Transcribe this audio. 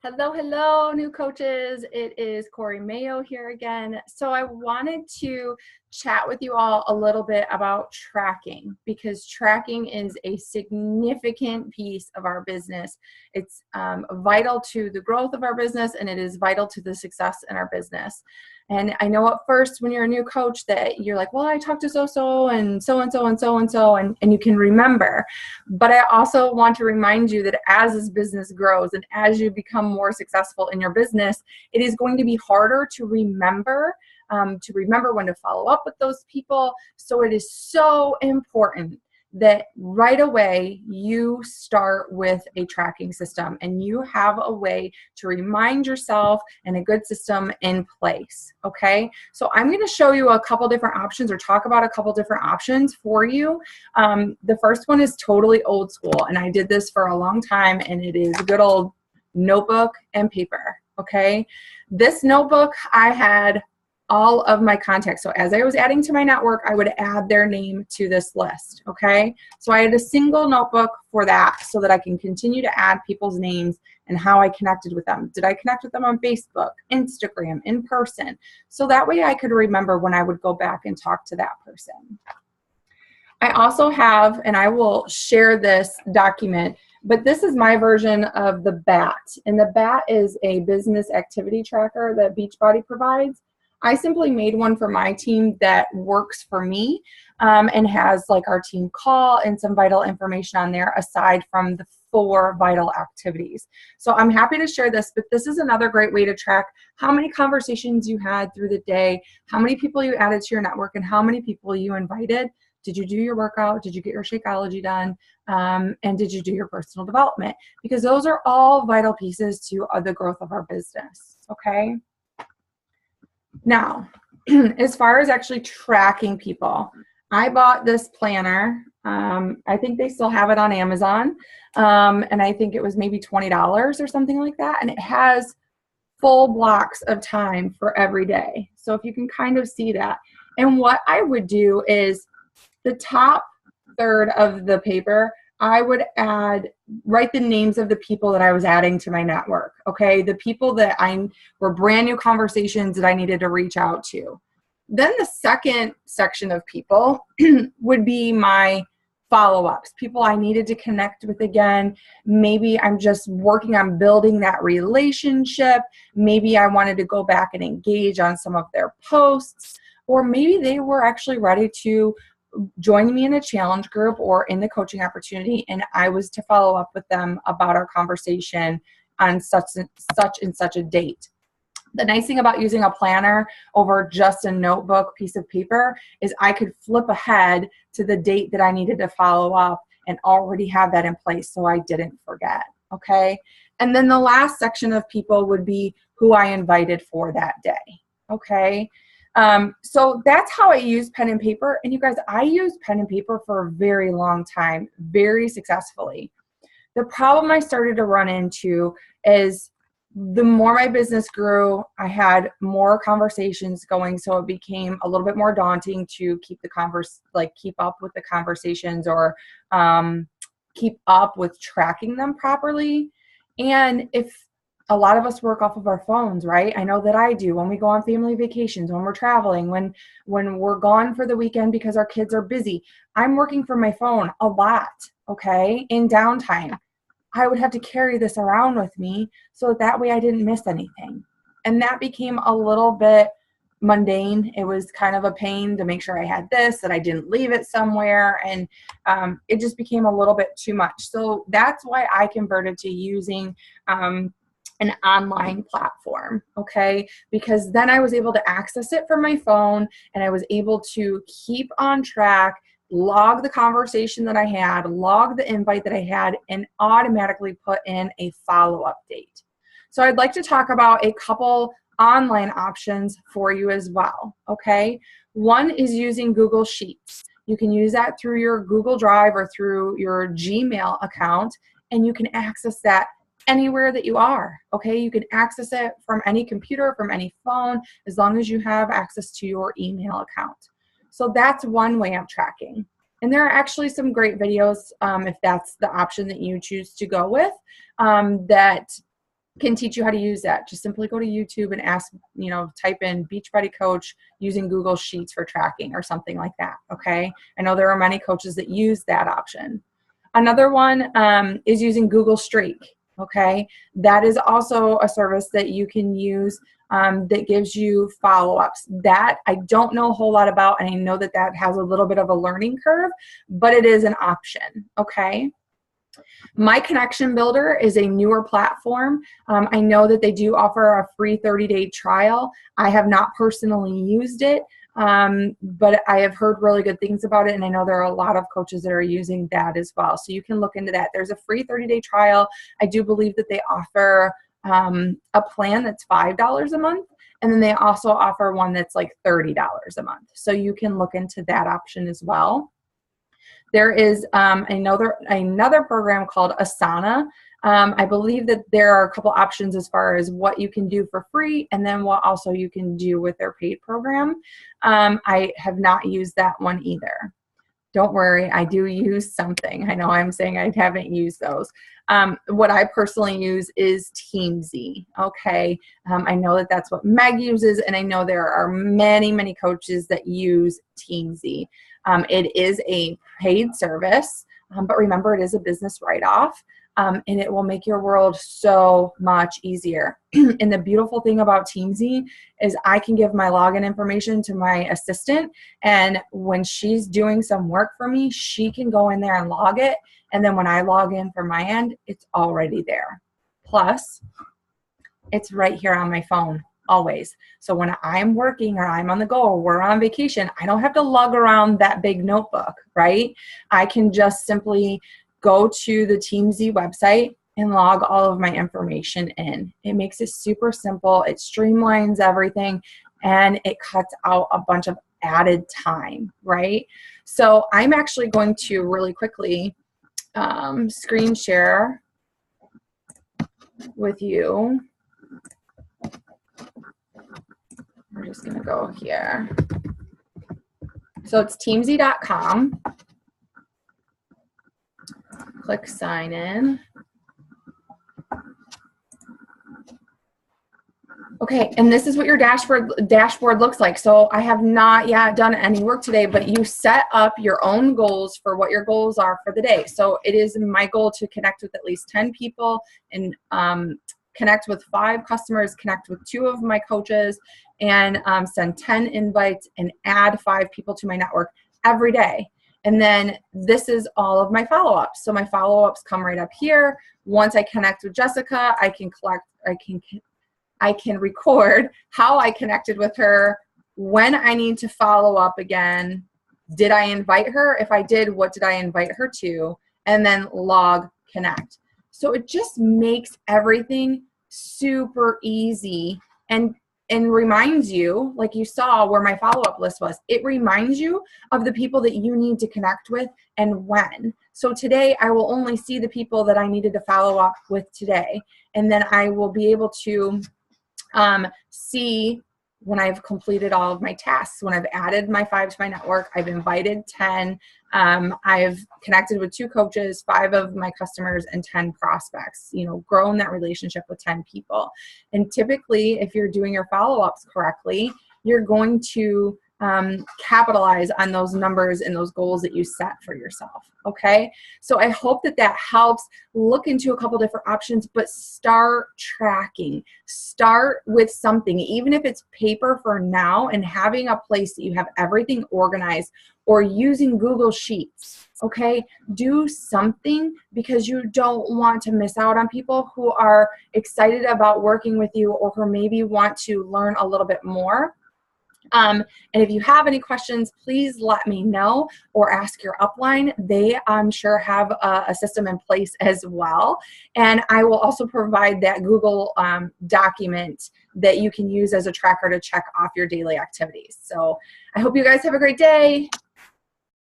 Hello, hello, new coaches. It is Corey Mayo here again. So I wanted to chat with you all a little bit about tracking because tracking is a significant piece of our business. It's vital to the growth of our business, and it is vital to the success in our business. And I know at first when you're a new coach that you're like, well, I talked to so-so and so-and-so and so-and-so, and you can remember. But I also want to remind you that as this business grows and as you become more successful in your business, it is going to be harder to remember when to follow up with those people. So it is so important that right away you start with a tracking system and you have a way to remind yourself and a good system in place. Okay, so I'm going to show you a couple different options or talk about a couple different options for you. The first one is totally old school, and I did this for a long time, and it is a good old notebook and paper. Okay, this notebook, I had all of my contacts. So as I was adding to my network, I would add their name to this list, okay? So I had a single notebook for that so that I can continue to add people's names and how I connected with them. Did I connect with them on Facebook, Instagram, in person? So that way I could remember when I would go back and talk to that person. I also have, and I will share this document, but this is my version of the BAT. And the BAT is a business activity tracker that Beachbody provides. I simply made one for my team that works for me and has like our team call and some vital information on there aside from the 4 vital activities. So I'm happy to share this, but this is another great way to track how many conversations you had through the day, how many people you added to your network, and how many people you invited. Did you do your workout? Did you get your Shakeology done? And did you do your personal development? Because those are all vital pieces to the growth of our business, okay? Now, as far as actually tracking people, I bought this planner. I think they still have it on Amazon. And I think it was maybe $20 or something like that. And it has full blocks of time for every day. So if you can kind of see that. And what I would do is the top third of the paper, I would write the names of the people that I was adding to my network, okay? The people that were brand new conversations that I needed to reach out to. Then the second section of people would be my follow-ups, people I needed to connect with again. Maybe I'm just working on building that relationship. Maybe I wanted to go back and engage on some of their posts, or maybe they were actually ready to join me in a challenge group or in the coaching opportunity, and I was to follow up with them about our conversation on such and such a date. The nice thing about using a planner over just a notebook piece of paper is I could flip ahead to the date that I needed to follow up and already have that in place so I didn't forget, okay? And then the last section of people would be who I invited for that day, okay? So that's how I use pen and paper. And you guys, I used pen and paper for a very long time, very successfully. The problem I started to run into is the more my business grew, I had more conversations going, so it became a little bit more daunting to keep up with the conversations or keep up with tracking them properly. And if a lot of us work off of our phones, right? I know that I do when we go on family vacations, when we're traveling, when we're gone for the weekend because our kids are busy. I'm working from my phone a lot, okay, in downtime. I would have to carry this around with me so that way I didn't miss anything. And that became a little bit mundane. It was kind of a pain to make sure I had this, that I didn't leave it somewhere, and it just became a little bit too much. So that's why I converted to using an online platform, okay? Because then I was able to access it from my phone, and I was able to keep on track, log the conversation that I had, log the invite that I had, and automatically put in a follow-up date. So I'd like to talk about a couple online options for you as well, okay? One is using Google Sheets. You can use that through your Google Drive or through your Gmail account, and you can access that anywhere that you are, okay? You can access it from any computer, from any phone, as long as you have access to your email account. So that's one way of tracking. And there are actually some great videos, if that's the option that you choose to go with, that can teach you how to use that. Just simply go to YouTube and ask, you know, type in Beachbody coach using Google Sheets for tracking or something like that, okay? I know there are many coaches that use that option. Another one is using Google Streak, okay? That is also a service that you can use that gives you follow-ups. That I don't know a whole lot about, and I know that that has a little bit of a learning curve, but it is an option, okay? My Connection Builder is a newer platform. I know that they do offer a free 30-day trial. I have not personally used it, but I have heard really good things about it, and I know there are a lot of coaches that are using that as well. So you can look into that. There's a free 30-day trial. I do believe that they offer a plan that's $5 a month, and then they also offer one that's like $30 a month. So you can look into that option as well. There is another program called Asana. I believe that there are a couple options as far as what you can do for free and then what also you can do with their paid program. I have not used that one either. Don't worry, I do use something. I know I'm saying I haven't used those. What I personally use is Teamzy, okay? I know that that's what Meg uses, and I know there are many, many coaches that use Teamzy. It is a paid service, but remember, it is a business write-off, and it will make your world so much easier. And the beautiful thing about Teamzy is I can give my login information to my assistant, and when she's doing some work for me, she can go in there and log it, and then when I log in from my end, it's already there. Plus, it's right here on my phone. Always. So when I'm working or I'm on the go or we're on vacation, I don't have to lug around that big notebook, right? I can just simply go to the Teamzy website and log all of my information in. It makes it super simple. It streamlines everything, and it cuts out a bunch of added time, right? So I'm actually going to really quickly screen share with you. We're just going to go here. So it's teamzy.com. Click sign in. Okay, and this is what your dashboard looks like. So I have not yet done any work today, but you set up your own goals for what your goals are for the day. So it is my goal to connect with at least 10 people and connect with 5 customers, connect with 2 of my coaches, and send 10 invites and add 5 people to my network every day. And then this is all of my follow-ups. So my follow-ups come right up here. Once I connect with Jessica, I can record how I connected with her, when I need to follow up again, did I invite her? If I did, what did I invite her to? And then log connect. So it just makes everything super easy and reminds you, like you saw where my follow-up list was, it reminds you of the people that you need to connect with and when. So today I will only see the people that I needed to follow up with today. And then I will be able to see when I've completed all of my tasks, when I've added my 5 to my network, I've invited 10, I've connected with 2 coaches, 5 of my customers, and 10 prospects, you know, grown that relationship with 10 people. And typically, if you're doing your follow-ups correctly, you're going to capitalize on those numbers and those goals that you set for yourself, okay? So I hope that that helps. Look into a couple different options, but start tracking. Start with something, even if it's paper for now, and having a place that you have everything organized, or using Google Sheets, okay? Do something, because you don't want to miss out on people who are excited about working with you or who maybe want to learn a little bit more. And if you have any questions, please let me know or ask your upline. They, I'm sure, have a system in place as well. And I will also provide that Google document that you can use as a tracker to check off your daily activities. So I hope you guys have a great day.